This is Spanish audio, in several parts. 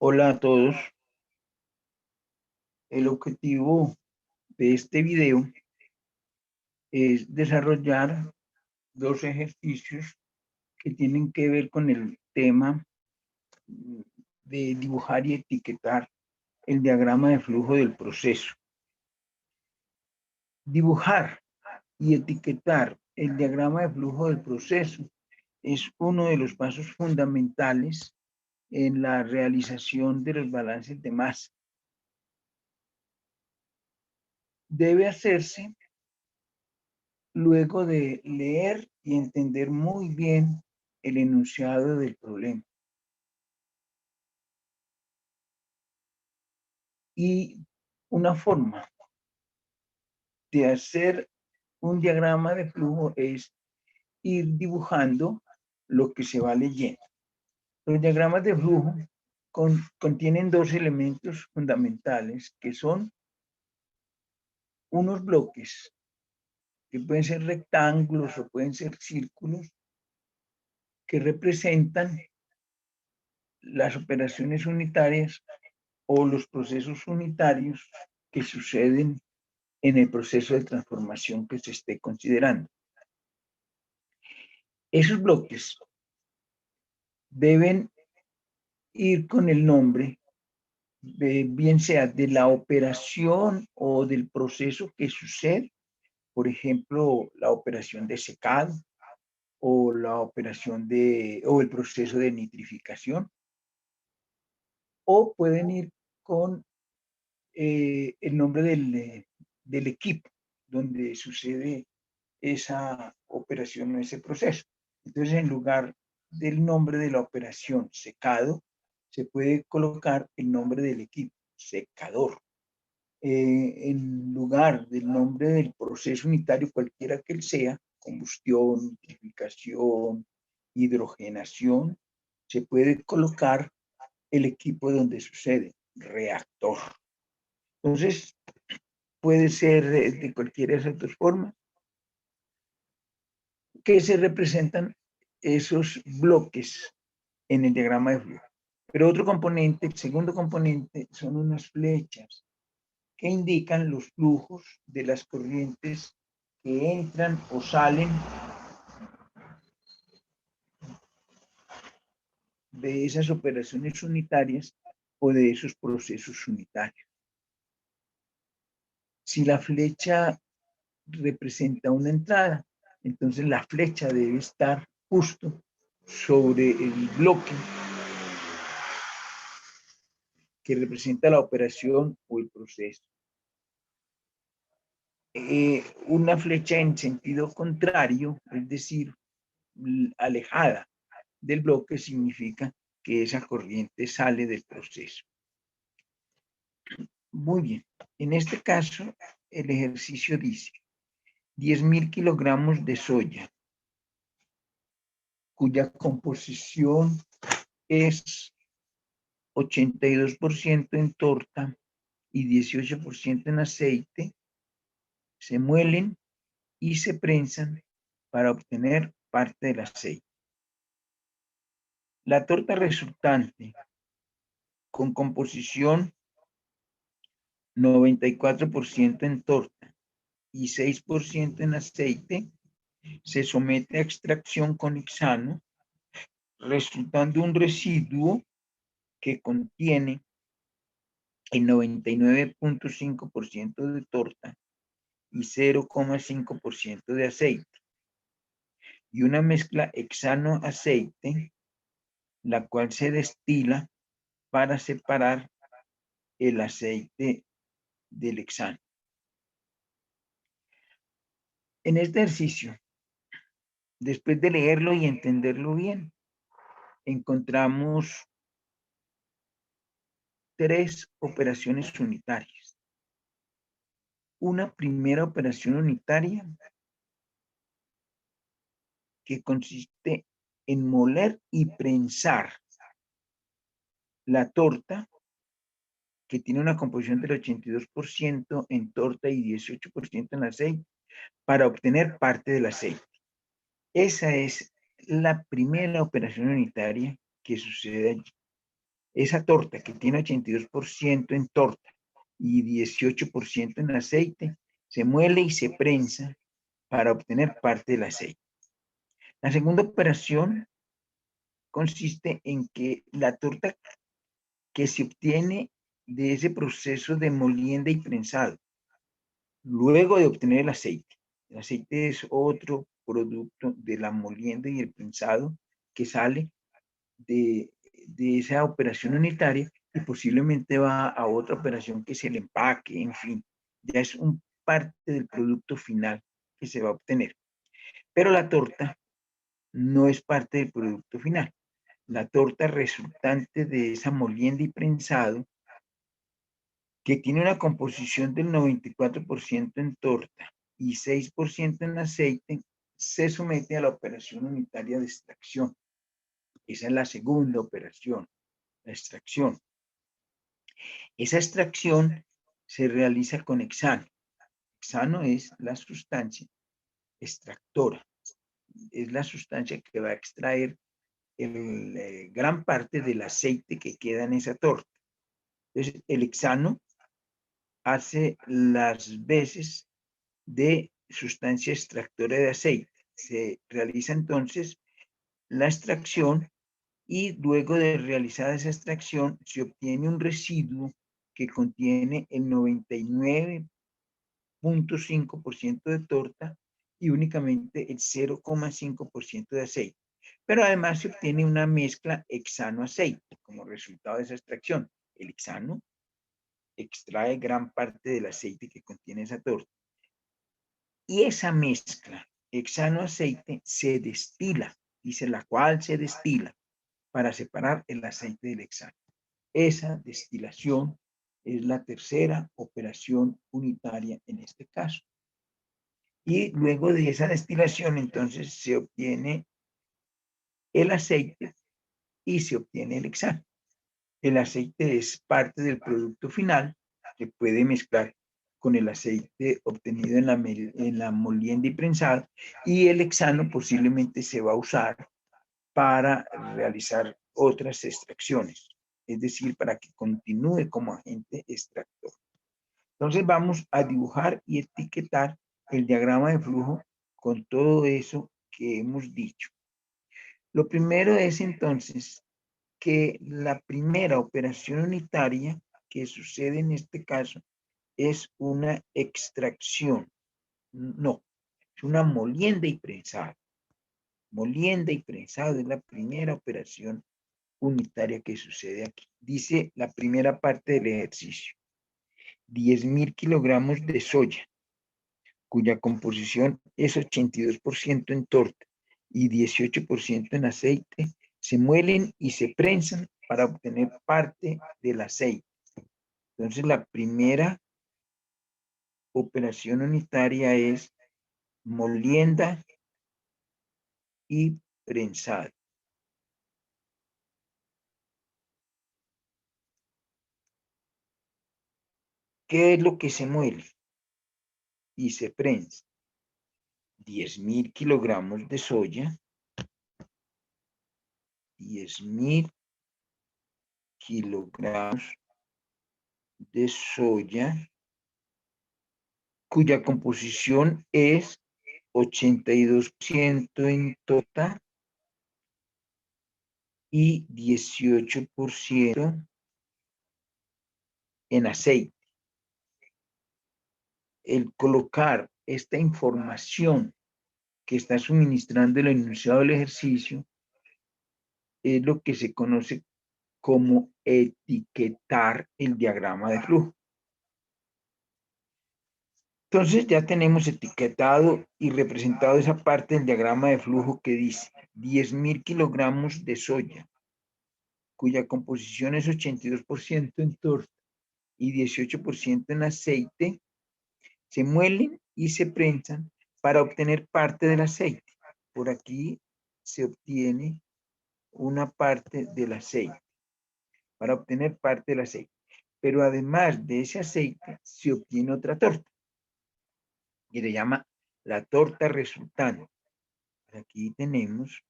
Hola a todos. El objetivo de este video es desarrollar dos ejercicios que tienen que ver con el tema de dibujar y etiquetar el diagrama de flujo del proceso. Dibujar y etiquetar el diagrama de flujo del proceso es uno de los pasos fundamentales en la realización de los balances de masa. Debe hacerse luego de leer y entender muy bien el enunciado del problema. Y una forma de hacer un diagrama de flujo es ir dibujando lo que se va leyendo. Los diagramas de flujo contienen dos elementos fundamentales que son unos bloques que pueden ser rectángulos o pueden ser círculos que representan las operaciones unitarias o los procesos unitarios que suceden en el proceso de transformación que se esté considerando. Esos bloques deben ir con el nombre, bien sea de la operación o del proceso que sucede, por ejemplo, la operación de secado o la operación o el proceso de nitrificación, o pueden ir con el nombre del equipo donde sucede esa operación o ese proceso. Entonces, en lugar del nombre de la operación secado, se puede colocar el nombre del equipo, secador. En lugar del nombre del proceso unitario, cualquiera que él sea, combustión, nitrificación, hidrogenación, se puede colocar el equipo donde sucede, reactor. Entonces, puede ser de cualquiera de esas dos formas que se representan esos bloques en el diagrama de flujo. Pero otro componente, el segundo componente, son unas flechas que indican los flujos de las corrientes que entran o salen de esas operaciones unitarias o de esos procesos unitarios. Si la flecha representa una entrada, entonces la flecha debe estar justo sobre el bloque que representa la operación o el proceso. Una flecha en sentido contrario, es decir, alejada del bloque, significa que esa corriente sale del proceso. Muy bien, en este caso el ejercicio dice 10.000 kilogramos de soya, cuya composición es 82% en torta y 18% en aceite, se muelen y se prensan para obtener parte del aceite. La torta resultante, con composición 94% en torta y 6% en aceite, se somete a extracción con hexano, resultando un residuo que contiene el 99.5% de torta y 0,5% de aceite, y una mezcla hexano-aceite, la cual se destila para separar el aceite del hexano. En este ejercicio, después de leerlo y entenderlo bien, encontramos tres operaciones unitarias. Una primera operación unitaria que consiste en moler y prensar la torta, que tiene una composición del 82% en torta y 18% en aceite, para obtener parte del aceite. Esa es la primera operación unitaria que sucede allí. Esa torta que tiene 82% en torta y 18% en aceite, se muele y se prensa para obtener parte del aceite. La segunda operación consiste en que la torta que se obtiene de ese proceso de molienda y prensado, luego de obtener el aceite es otro producto de la molienda y el prensado que sale de esa operación unitaria y posiblemente va a otra operación que es el empaque, en fin, ya es un parte del producto final que se va a obtener. Pero la torta no es parte del producto final. La torta resultante de esa molienda y prensado, que tiene una composición del 94% en torta y 6% en aceite, se somete a la operación unitaria de extracción. Esa es la segunda operación, la extracción. Esa extracción se realiza con hexano. Hexano es la sustancia extractora, es la sustancia que va a extraer gran parte del aceite que queda en esa torta. Entonces, el hexano hace las veces de sustancia extractora de aceite. Se realiza entonces la extracción y luego de realizada esa extracción se obtiene un residuo que contiene el 99.5% de torta y únicamente el 0,5% de aceite. Pero además se obtiene una mezcla hexano-aceite como resultado de esa extracción. El hexano extrae gran parte del aceite que contiene esa torta. Y esa mezcla hexano-aceite se destila, dice la cual se destila para separar el aceite del hexano. Esa destilación es la tercera operación unitaria en este caso. Y luego de esa destilación, entonces se obtiene el aceite y se obtiene el hexano. El aceite es parte del producto final que puede mezclar con el aceite obtenido en la molienda y prensado, y el hexano posiblemente se va a usar para realizar otras extracciones, es decir, para que continúe como agente extractor. Entonces vamos a dibujar y etiquetar el diagrama de flujo con todo eso que hemos dicho. Lo primero es entonces que la primera operación unitaria que sucede en este caso es una extracción. No, es una molienda y prensado. Molienda y prensado es la primera operación unitaria que sucede aquí. Dice la primera parte del ejercicio. 10.000 kilogramos de soya, cuya composición es 82% en torta y 18% en aceite, se muelen y se prensan para obtener parte del aceite. Entonces, la primera operación unitaria es molienda y prensado. ¿Qué es lo que se muele y se prensa? 10.000 kilogramos de soya, 10.000 kilogramos de soya, cuya composición es 82% en torta y 18% en aceite. El colocar esta información que está suministrando el enunciado del ejercicio es lo que se conoce como etiquetar el diagrama de flujo. Entonces ya tenemos etiquetado y representado esa parte del diagrama de flujo que dice 10.000 kilogramos de soya, cuya composición es 82% en torta y 18% en aceite, se muelen y se prensan para obtener parte del aceite. Por aquí se obtiene una parte del aceite, para obtener parte del aceite. Pero además de ese aceite, se obtiene otra torta, y se llama la torta resultante. Aquí tenemos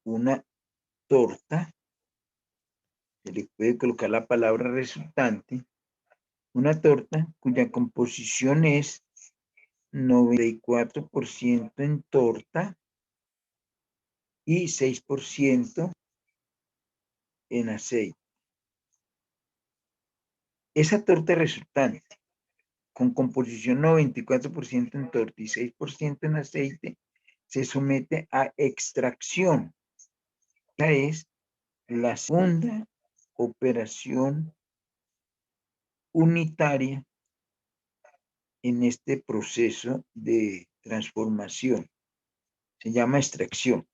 una torta, se le puede colocar la palabra resultante, una torta cuya composición es 94% en torta y 6% en aceite. Esa torta resultante, con composición 94% en torta y 6% en aceite, se somete a extracción. Esta es la segunda operación unitaria en este proceso de transformación. Se llama extracción.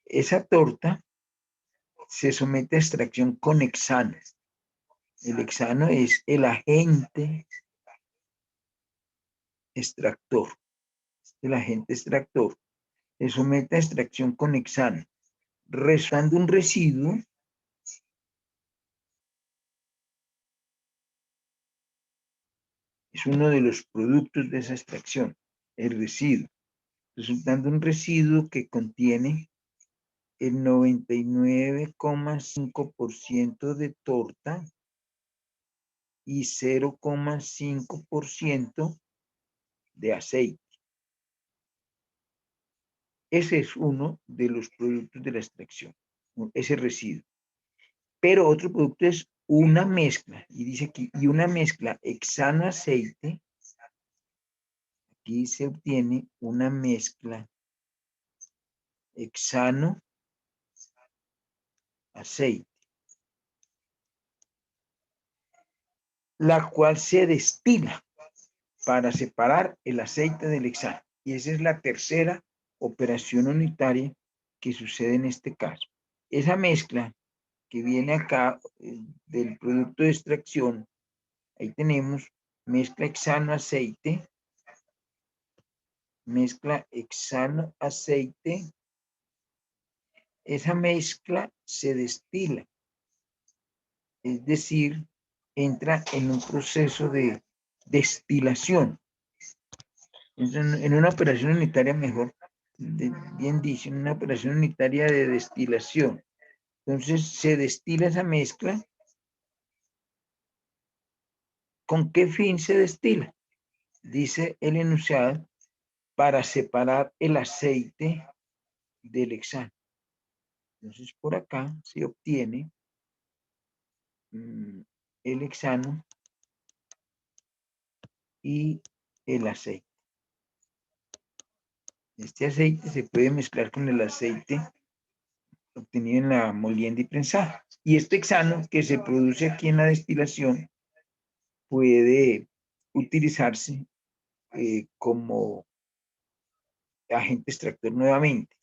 Esa torta se somete a extracción con hexano. El hexano es el agente extractor. El agente extractor se somete a extracción con hexano, resultando un residuo es uno de los productos de esa extracción, el residuo, resultando un residuo que contiene el 99,5% de torta y 0,5% de aceite. Ese es uno de los productos de la extracción, ese residuo. Pero otro producto es una mezcla, y dice aquí, y una mezcla hexano-aceite. Aquí se obtiene una mezcla hexano-aceite, la cual se destila para separar el aceite del hexano. Y esa es la tercera operación unitaria que sucede en este caso. Esa mezcla que viene acá del producto de extracción, ahí tenemos mezcla hexano-aceite, esa mezcla se destila, es decir, entra en un proceso de destilación. En una operación unitaria mejor, bien dicho, en una operación unitaria de destilación. Entonces se destila esa mezcla. ¿Con qué fin se destila? Dice el enunciado, para separar el aceite del hexano. Entonces por acá se obtiene el hexano y el aceite. Este aceite se puede mezclar con el aceite obtenido en la molienda y prensada. Y este hexano que se produce aquí en la destilación puede utilizarse como agente extractor nuevamente.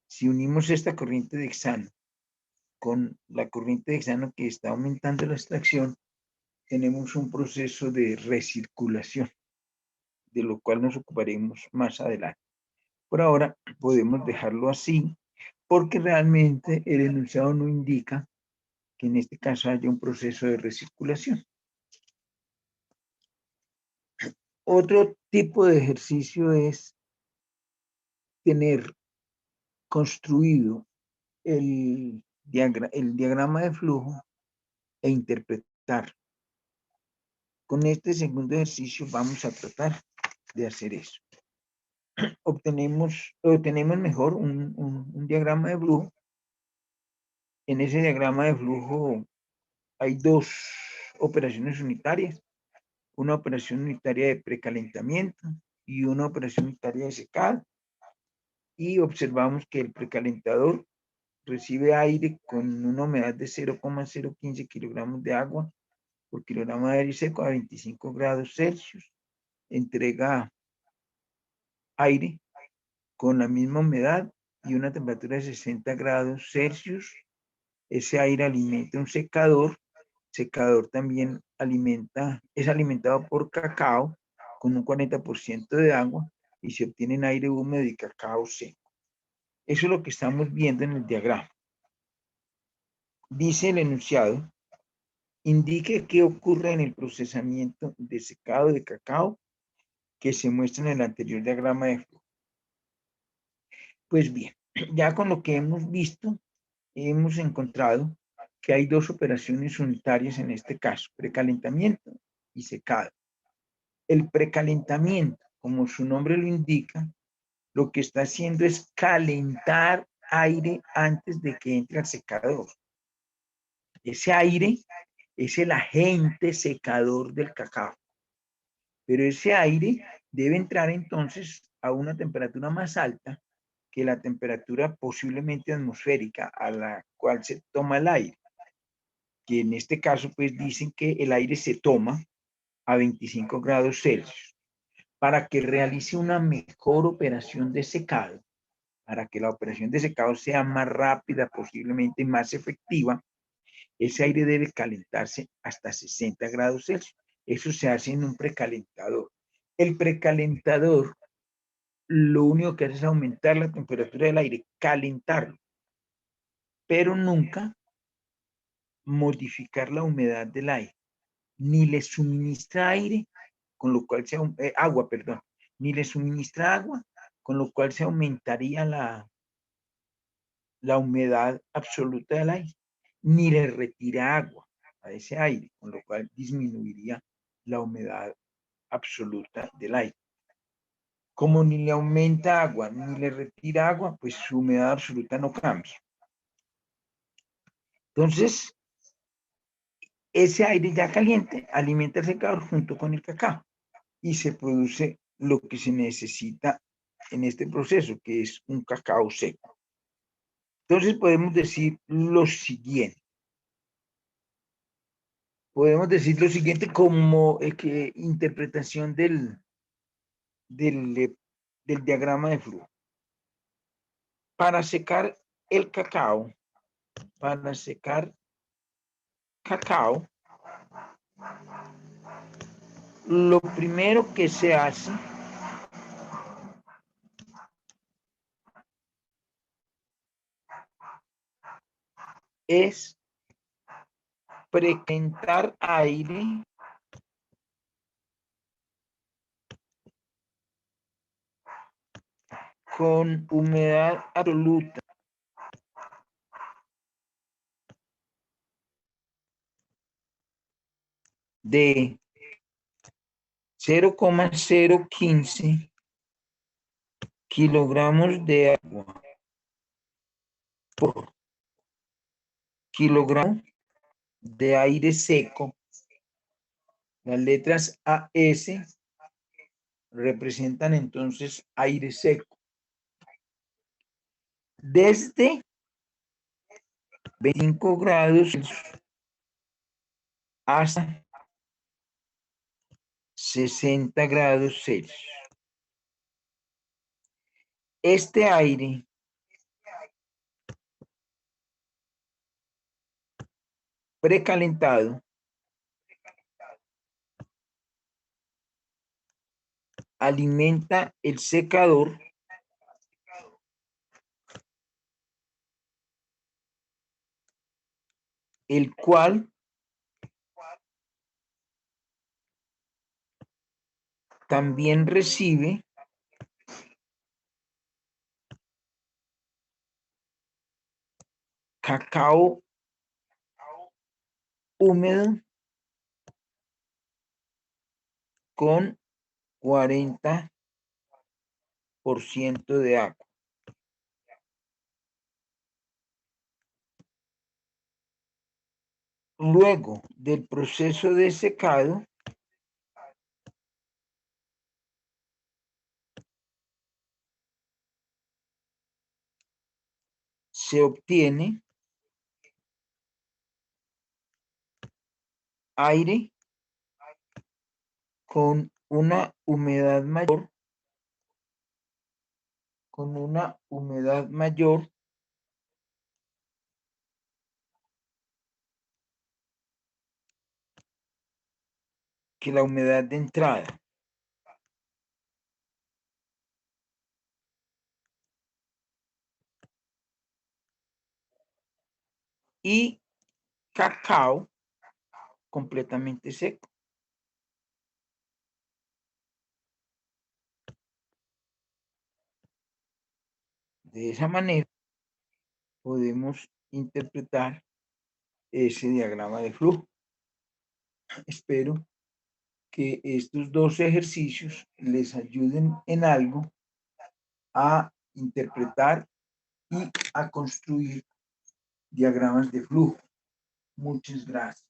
Si unimos esta corriente de hexano con la corriente de hexano que está aumentando la extracción, tenemos un proceso de recirculación, de lo cual nos ocuparemos más adelante. Por ahora podemos dejarlo así, porque realmente el enunciado no indica que en este caso haya un proceso de recirculación. Otro tipo de ejercicio es tener construido el diagrama de flujo e interpretar. Con este segundo ejercicio vamos a tratar de hacer eso. Obtenemos mejor un diagrama de flujo. En ese diagrama de flujo hay dos operaciones unitarias. Una operación unitaria de precalentamiento y una operación unitaria de secado. Y observamos que el precalentador recibe aire con una humedad de 0,015 kilogramos de agua por kilogramo de aire seco a 25 grados Celsius. Entrega aire con la misma humedad y una temperatura de 60 grados Celsius. Ese aire alimenta un secador. Secador también es alimentado por cacao con un 40% de agua y se obtiene aire húmedo y cacao seco. Eso es lo que estamos viendo en el diagrama. Dice el enunciado, indique qué ocurre en el procesamiento de secado de cacao que se muestra en el anterior diagrama de flujo. Pues bien, ya con lo que hemos visto, hemos encontrado que hay dos operaciones unitarias en este caso, precalentamiento y secado. El precalentamiento, como su nombre lo indica, lo que está haciendo es calentar aire antes de que entre al secador. Ese aire es el agente secador del cacao, pero ese aire debe entrar entonces a una temperatura más alta que la temperatura posiblemente atmosférica a la cual se toma el aire, que en este caso pues dicen que el aire se toma a 25 grados Celsius. Para que realice una mejor operación de secado, para que la operación de secado sea más rápida, posiblemente más efectiva, ese aire debe calentarse hasta 60 grados Celsius. Eso se hace en un precalentador. El precalentador lo único que hace es aumentar la temperatura del aire, calentarlo, pero nunca modificar la humedad del aire, ni le suministra aire, con lo cual se, agua, perdón, ni le suministra agua, con lo cual se aumentaría la humedad absoluta del aire, ni le retira agua a ese aire, con lo cual disminuiría la humedad absoluta del aire. Como ni le aumenta agua, ni le retira agua, pues su humedad absoluta no cambia. Entonces, ese aire ya caliente alimenta el secador junto con el cacao y se produce lo que se necesita en este proceso, que es un cacao seco. Entonces podemos decir lo siguiente. Podemos decir lo siguiente como interpretación del diagrama de flujo. Para secar el cacao, para secar cacao, lo primero que se hace es precalentar aire con humedad absoluta de 0,015 kilogramos de agua por kilogramo de aire seco. Las letras AS representan entonces aire seco. Desde 25 grados hasta 60 grados Celsius. Este aire precalentado alimenta el secador el cual también recibe cacao húmedo con 40% de agua. Luego del proceso de secado, se obtiene aire con una humedad mayor, que la humedad de entrada. Y cacao completamente seco. De esa manera podemos interpretar ese diagrama de flujo. Espero que estos dos ejercicios les ayuden en algo a interpretar y a construir diagramas de flujo. Muchas gracias.